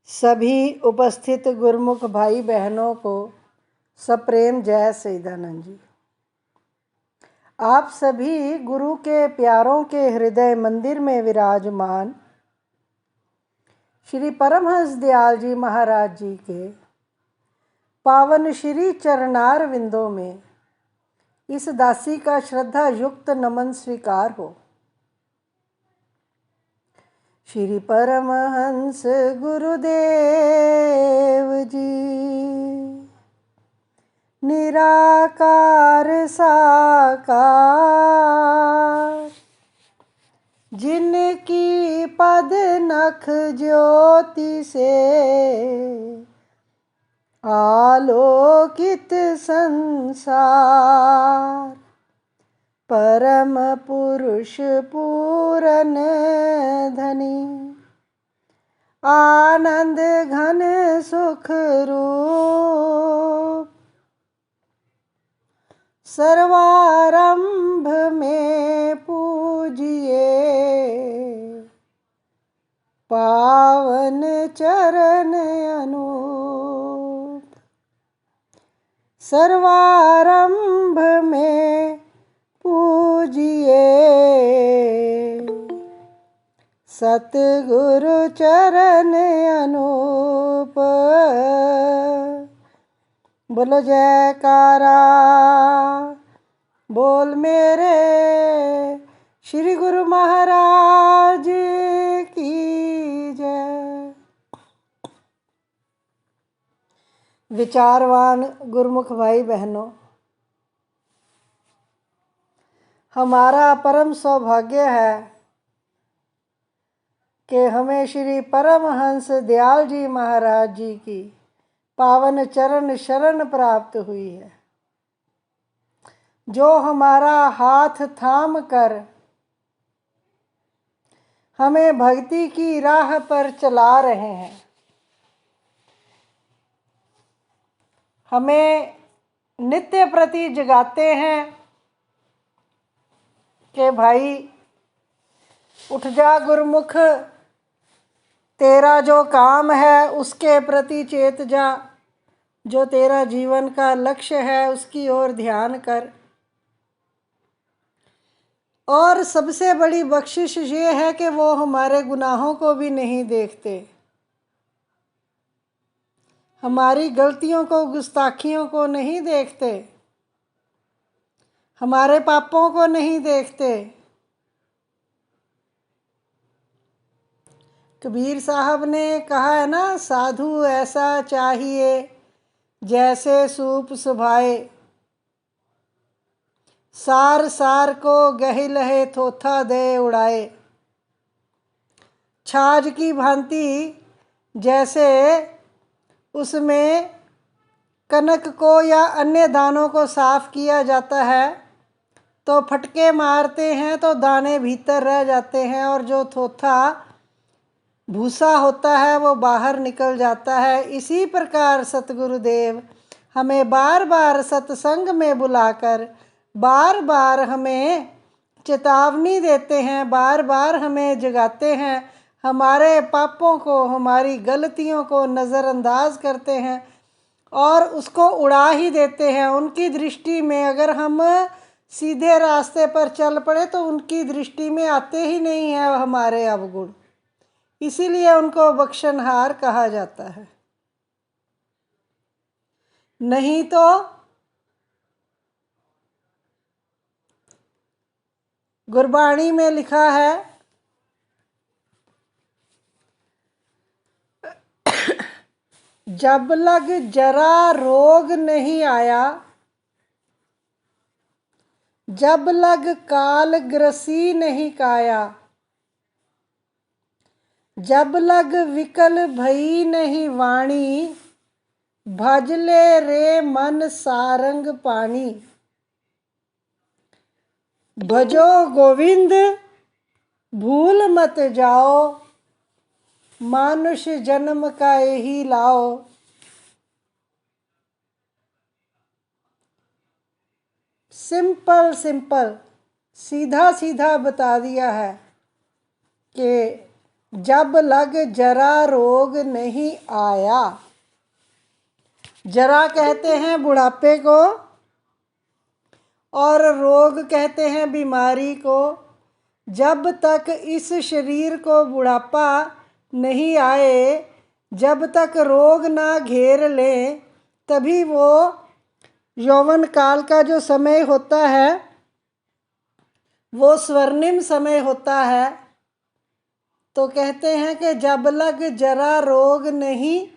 सभी उपस्थित गुरुमुख भाई बहनों को सप्रेम जय सच्चिदानंद जी। आप सभी गुरु के प्यारों के हृदय मंदिर में विराजमान श्री परमहंस दयाल जी महाराज जी के पावन श्री चरणार विंदों में इस दासी का श्रद्धा युक्त नमन स्वीकार हो। श्री परमहंस गुरुदेव जी निराकार साकार, जिनकी पद नख ज्योति से आलोकित संसार, परम पुरुष पूरन धनी, आनंद घन सुख रूप, सर्वारंभ में पूजिए पावन चरण अनूप, सर्वारंभ में पूजिए सतगुरु चरण अनूप। बोलो जयकारा, बोल मेरे श्री गुरु महाराज की जय। विचारवान गुरुमुख भाई बहनों, हमारा परम सौभाग्य है कि हमें श्री परमहंस दयाल जी महाराज जी की पावन चरण शरण प्राप्त हुई है, जो हमारा हाथ थाम कर हमें भक्ति की राह पर चला रहे हैं। हमें नित्य प्रति जगाते हैं कि भाई उठ जा गुरुमुख, तेरा जो काम है उसके प्रति चेत जा, जो तेरा जीवन का लक्ष्य है उसकी ओर ध्यान कर। और सबसे बड़ी बख्शिश ये है कि वो हमारे गुनाहों को भी नहीं देखते, हमारी गलतियों को गुस्ताखियों को नहीं देखते, हमारे पापों को नहीं देखते। कबीर साहब ने कहा है ना, साधु ऐसा चाहिए जैसे सूप सुभाए, सार सार को गही लहे थोथा दे उड़ाए। छाछ की भांति जैसे उसमें कनक को या अन्य दानों को साफ किया जाता है तो फटके मारते हैं तो दाने भीतर रह जाते हैं, और जो थोथा भूसा होता है वो बाहर निकल जाता है। इसी प्रकार सतगुरुदेव हमें बार बार सत्संग में बुलाकर बार बार हमें चेतावनी देते हैं, बार बार हमें जगाते हैं, हमारे पापों को हमारी गलतियों को नज़रअंदाज करते हैं और उसको उड़ा ही देते हैं। उनकी दृष्टि में अगर हम सीधे रास्ते पर चल पड़े तो उनकी दृष्टि में आते ही नहीं है हमारे अवगुण, इसीलिए उनको बख्शनहार कहा जाता है। नहीं तो गुरबाणी में लिखा है, जब लग जरा रोग नहीं आया, जब लग काल ग्रसी नहीं काया, जब लग विकल भई नहीं वाणी, भजले रे मन सारंग पानी। भजो गोविंद भूल मत जाओ, मानुष जन्म का यही लाओ। सिंपल सिंपल सीधा सीधा बता दिया है कि जब लग जरा रोग नहीं आया। जरा कहते हैं बुढ़ापे को और रोग कहते हैं बीमारी को। जब तक इस शरीर को बुढ़ापा नहीं आए, जब तक रोग ना घेर ले, तभी वो यौवन काल का जो समय होता है वो स्वर्णिम समय होता है। तो कहते हैं कि जब लग जरा रोग नहीं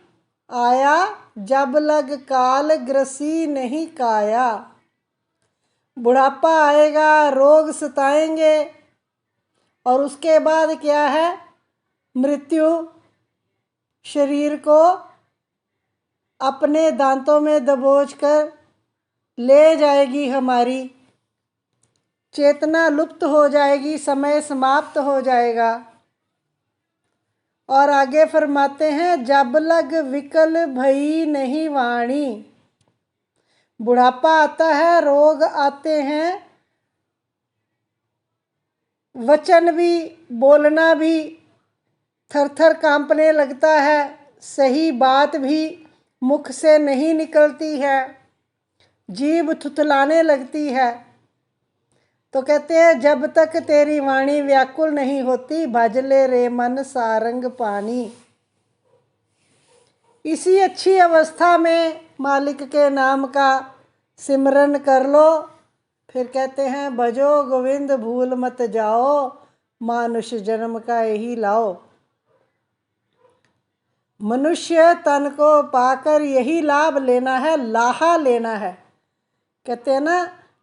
आया, जब लग काल ग्रसी नहीं काया। बुढ़ापा आएगा, रोग सताएंगे और उसके बाद क्या है? मृत्यु शरीर को अपने दांतों में दबोच कर ले जाएगी, हमारी चेतना लुप्त हो जाएगी, समय समाप्त हो जाएगा। और आगे फरमाते हैं जब लग विकल भई नहीं वाणी। बुढ़ापा आता है, रोग आते हैं, वचन भी, बोलना भी थर थर कांपने लगता है, सही बात भी मुख से नहीं निकलती है, जीभ थुथलाने लगती है। तो कहते हैं जब तक तेरी वाणी व्याकुल नहीं होती, भज ले रे मन सारंग पानी। इसी अच्छी अवस्था में मालिक के नाम का सिमरन कर लो। फिर कहते हैं भजो गोविंद भूल मत जाओ, मानुष जन्म का यही लाओ। मनुष्य तन को पाकर यही लाभ लेना है, लाहा लेना है। कहते हैं ना,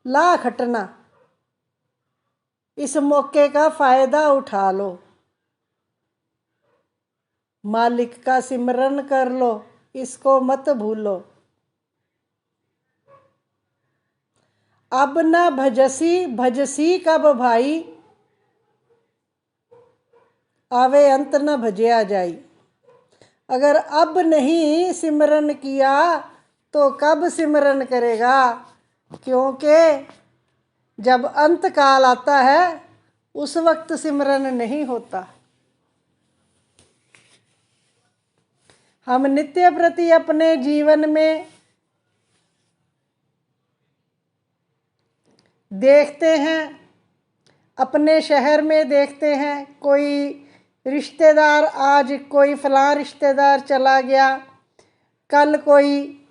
ला खटना। इस मौके का फायदा उठा लो, मालिक का सिमरन कर लो, इसको मत भूलो। अब न भजसी, भजसी कब भाई, आवे अंत न भजया जाई। अगर अब नहीं सिमरन किया तो कब सिमरन करेगा? क्योंकि जब अंत काल आता है उस वक्त सिमरन नहीं होता। हम नित्य प्रति अपने जीवन में देखते हैं, अपने शहर में देखते हैं, कोई रिश्तेदार, आज कोई फलां रिश्तेदार चला गया, कल कोई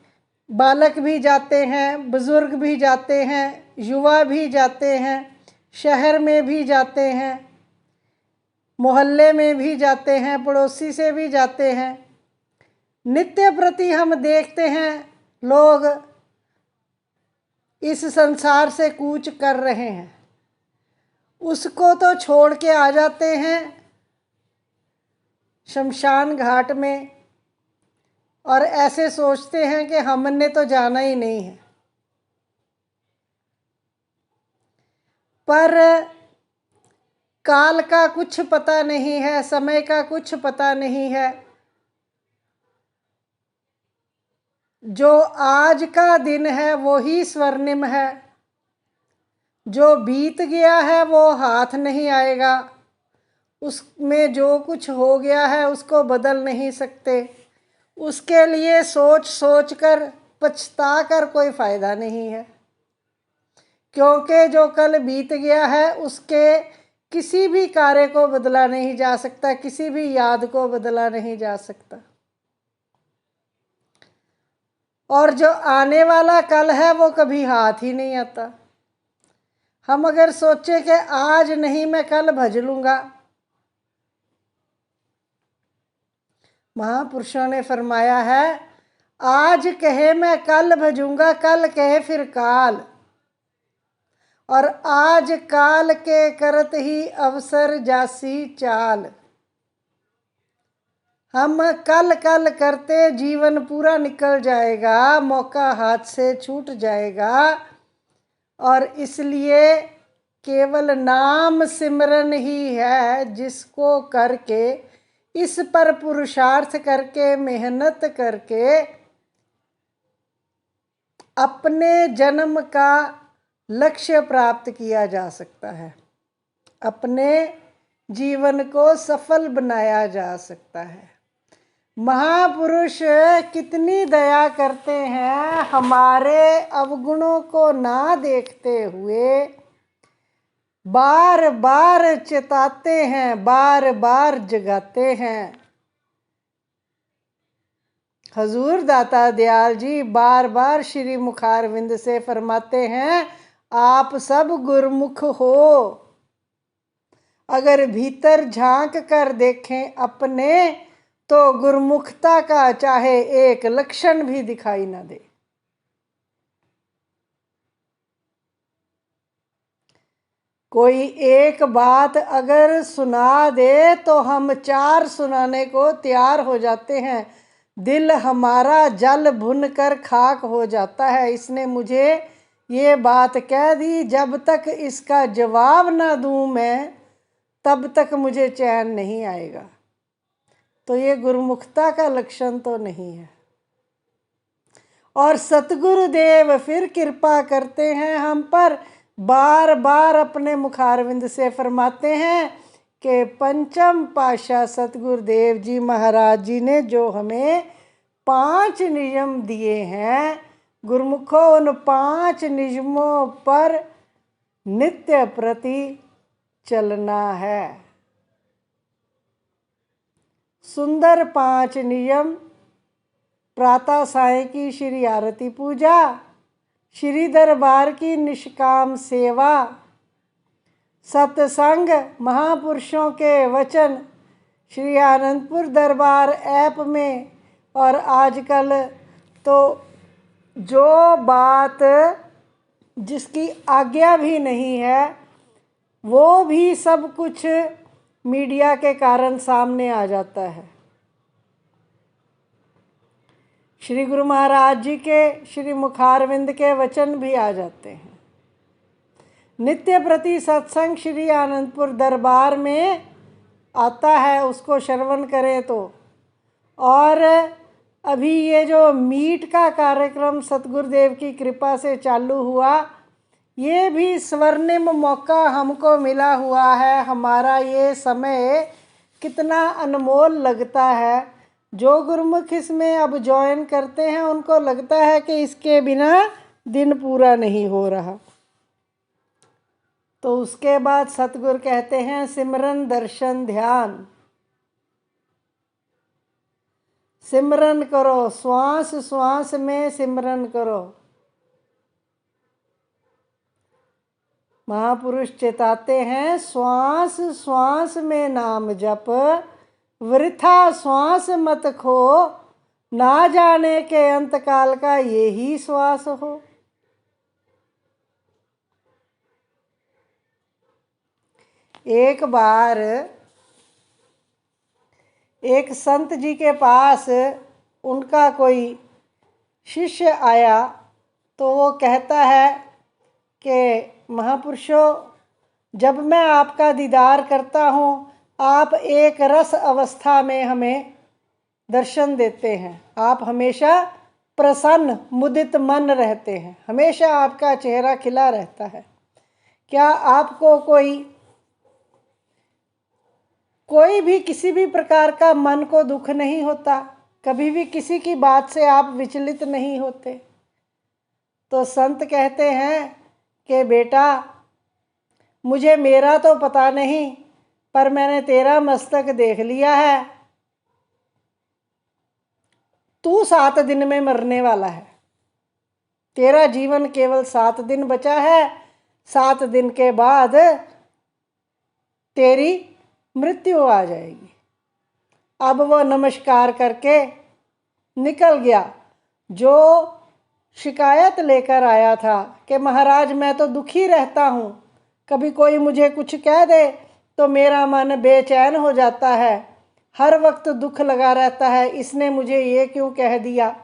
बालक भी जाते हैं, बुज़ुर्ग भी जाते हैं, युवा भी जाते हैं, शहर में भी जाते हैं, मोहल्ले में भी जाते हैं, पड़ोसी से भी जाते हैं। नित्य प्रति हम देखते हैं लोग इस संसार से कूच कर रहे हैं, उसको तो छोड़ के आ जाते हैं शमशान घाट में और ऐसे सोचते हैं कि हमने तो जाना ही नहीं है। पर काल का कुछ पता नहीं है, समय का कुछ पता नहीं है। जो आज का दिन है वो ही स्वर्णिम है, जो बीत गया है वो हाथ नहीं आएगा, उसमें जो कुछ हो गया है उसको बदल नहीं सकते। उसके लिए सोच सोच कर पछता कर कोई फ़ायदा नहीं है, क्योंकि जो कल बीत गया है उसके किसी भी कार्य को बदला नहीं जा सकता, किसी भी याद को बदला नहीं जा सकता। और जो आने वाला कल है वो कभी हाथ ही नहीं आता। हम अगर सोचे कि आज नहीं मैं कल भज लूँगा, महापुरुषों ने फरमाया है आज कहे मैं कल भजूंगा, कल कहे फिर काल, और आज काल के करत ही अवसर जासी चाल। हम कल कल करते जीवन पूरा निकल जाएगा, मौका हाथ से छूट जाएगा। और इसलिए केवल नाम सिमरन ही है जिसको करके, इस पर पुरुषार्थ करके, मेहनत करके अपने जन्म का लक्ष्य प्राप्त किया जा सकता है, अपने जीवन को सफल बनाया जा सकता है। महापुरुष कितनी दया करते हैं, हमारे अवगुणों को ना देखते हुए बार बार चेताते हैं, बार बार जगाते हैं। हजूर दाता दयाल जी बार बार श्री मुखारविंद से फरमाते हैं, आप सब गुरमुख हो। अगर भीतर झांक कर देखें अपने तो गुरमुखता का चाहे एक लक्षण भी दिखाई ना दे। कोई एक बात अगर सुना दे तो हम 4 सुनाने को तैयार हो जाते हैं। दिल हमारा जल भुन कर खाक हो जाता है। इसने मुझे ये बात कह दी, जब तक इसका जवाब ना दूं मैं तब तक मुझे चैन नहीं आएगा। तो ये गुरुमुखता का लक्षण तो नहीं है। और सतगुरुदेव फिर कृपा करते हैं हम पर, बार बार अपने मुखारविंद से फरमाते हैं कि पंचम पातशाह सतगुरुदेव जी महाराज जी ने जो हमें 5 नियम दिए हैं, गुरुमुखों उन 5 नियमों पर नित्य प्रति चलना है। सुंदर 5 नियम: प्रातः साय की श्री आरती पूजा, श्री दरबार की निष्काम सेवा, सत्संग, महापुरुषों के वचन श्री आनंदपुर दरबार ऐप में, और आजकल तो जो बात जिसकी आज्ञा भी नहीं है वो भी सब कुछ मीडिया के कारण सामने आ जाता है। श्री गुरु महाराज जी के श्री मुखारविंद के वचन भी आ जाते हैं। नित्य प्रति सत्संग श्री आनंदपुर दरबार में आता है, उसको श्रवण करें तो। और अभी ये जो मीट का कार्यक्रम सतगुरुदेव की कृपा से चालू हुआ, ये भी स्वर्णिम मौका हमको मिला हुआ है। हमारा ये समय कितना अनमोल लगता है। जो गुरुमुख इसमें अब ज्वाइन करते हैं उनको लगता है कि इसके बिना दिन पूरा नहीं हो रहा। तो उसके बाद सतगुरु कहते हैं सिमरन दर्शन ध्यान। सिमरन करो, श्वास श्वास में सिमरन करो। महापुरुष चेताते हैं, श्वास श्वास में नाम जप, वृथा श्वास मत खो, ना जाने के अंतकाल का यही श्वास हो। एक बार एक संत जी के पास उनका कोई शिष्य आया, तो वो कहता है कि महापुरुषों, जब मैं आपका दीदार करता हूँ आप एक रस अवस्था में हमें दर्शन देते हैं। आप हमेशा प्रसन्न मुदित मन रहते हैं, हमेशा आपका चेहरा खिला रहता है। क्या आपको कोई भी किसी भी प्रकार का मन को दुख नहीं होता? कभी भी किसी की बात से आप विचलित नहीं होते? तो संत कहते हैं कि बेटा, मुझे मेरा तो पता नहीं, पर मैंने तेरा मस्तक देख लिया है। तू 7 दिन में मरने वाला है। तेरा जीवन केवल 7 दिन बचा है। 7 दिन के बाद तेरी मृत्यु आ जाएगी। अब वो नमस्कार करके निकल गया। जो शिकायत लेकर आया था कि महाराज मैं तो दुखी रहता हूँ, कभी कोई मुझे कुछ कह दे तो मेरा मन बेचैन हो जाता है, हर वक्त दुख लगा रहता है, इसने मुझे ये क्यों कह दिया।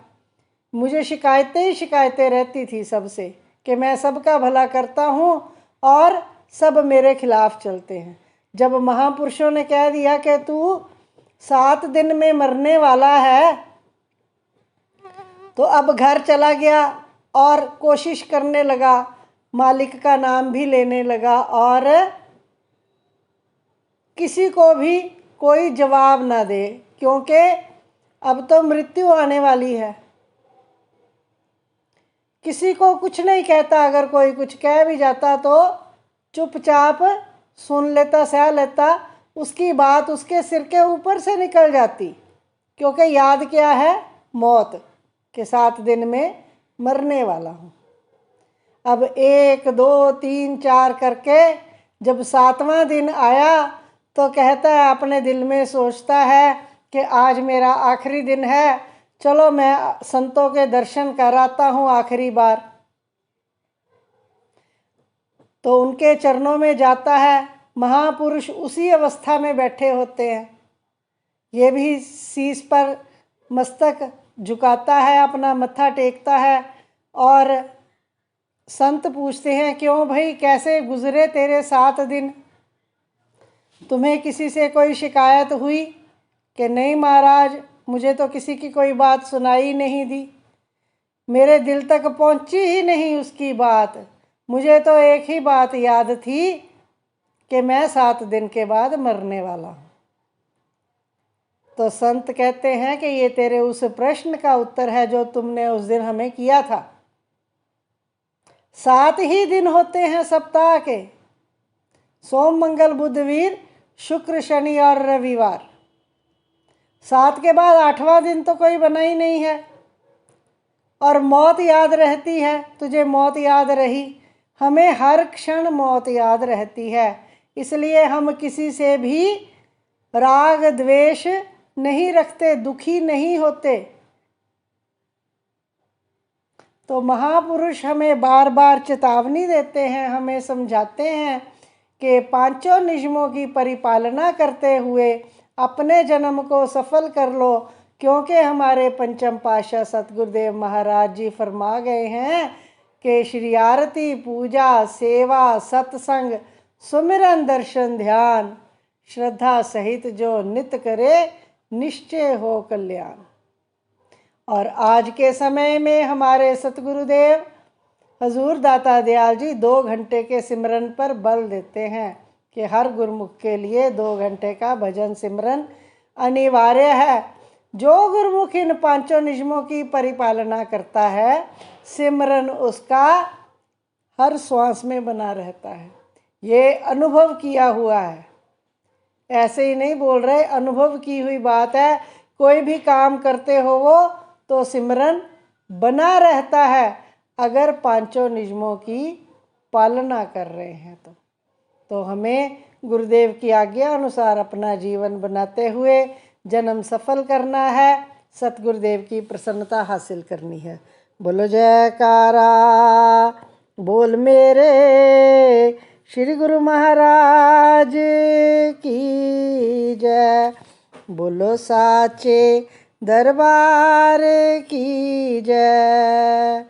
मुझे शिकायतें ही शिकायतें रहती थी सबसे कि मैं सबका भला करता हूँ और सब मेरे खिलाफ चलते हैं। जब महापुरुषों ने कह दिया कि तू 7 दिन में मरने वाला है, तो अब घर चला गया और कोशिश करने लगा, मालिक का नाम भी लेने लगा और किसी को भी कोई जवाब ना दे, क्योंकि अब तो मृत्यु आने वाली है। किसी को कुछ नहीं कहता, अगर कोई कुछ कह भी जाता तो चुपचाप सुन लेता, सह लेता, उसकी बात उसके सिर के ऊपर से निकल जाती, क्योंकि याद क्या है, मौत के 7 दिन में मरने वाला हूँ। अब 1 2 3 4 करके जब 7वां दिन आया तो कहता है, अपने दिल में सोचता है कि आज मेरा आखिरी दिन है, चलो मैं संतों के दर्शन कराता हूँ आखिरी बार। तो उनके चरणों में जाता है। महापुरुष उसी अवस्था में बैठे होते हैं। ये भी शीश पर मस्तक झुकाता है, अपना मत्था टेकता है, और संत पूछते हैं, क्यों भाई, कैसे गुजरे तेरे 7 दिन? तुम्हें किसी से कोई शिकायत हुई? कि नहीं महाराज, मुझे तो किसी की कोई बात सुनाई नहीं दी, मेरे दिल तक पहुंची ही नहीं उसकी बात। मुझे तो एक ही बात याद थी कि मैं 7 दिन के बाद मरने वाला हूँ। तो संत कहते हैं कि ये तेरे उस प्रश्न का उत्तर है जो तुमने उस दिन हमें किया था। 7 ही दिन होते हैं सप्ताह के, सोम मंगल बुध वीर शुक्र शनि और रविवार। 7 के बाद 8वां दिन तो कोई बना ही नहीं है। और मौत याद रहती है, तुझे मौत याद रही, हमें हर क्षण मौत याद रहती है। इसलिए हम किसी से भी राग द्वेष नहीं रखते, दुखी नहीं होते। तो महापुरुष हमें बार बार चेतावनी देते हैं, हमें समझाते हैं कि 5 नियमों की परिपालना करते हुए अपने जन्म को सफल कर लो, क्योंकि हमारे पंचम पातशाह सतगुरुदेव महाराज जी फरमा गए हैं कि श्री आरती पूजा सेवा सत्संग सुमिरन दर्शन ध्यान श्रद्धा सहित जो नित करे निश्चय हो कल्याण। और आज के समय में हमारे सतगुरुदेव हजूर दाता दयाल जी 2 घंटे के सिमरन पर बल देते हैं कि हर गुरुमुख के लिए 2 घंटे का भजन सिमरन अनिवार्य है। जो गुरुमुख इन 5 नियमों की परिपालना करता है, सिमरन उसका हर श्वास में बना रहता है। ये अनुभव किया हुआ है, ऐसे ही नहीं बोल रहे, अनुभव की हुई बात है। कोई भी काम करते हो वो तो सिमरन बना रहता है, अगर 5 नियमों की पालना कर रहे हैं तो हमें गुरुदेव की आज्ञा अनुसार अपना जीवन बनाते हुए जन्म सफल करना है, सतगुरुदेव की प्रसन्नता हासिल करनी है। बोलो जयकारा, बोल मेरे श्री गुरु महाराज की जय, बोलो साचे दरबार की जय।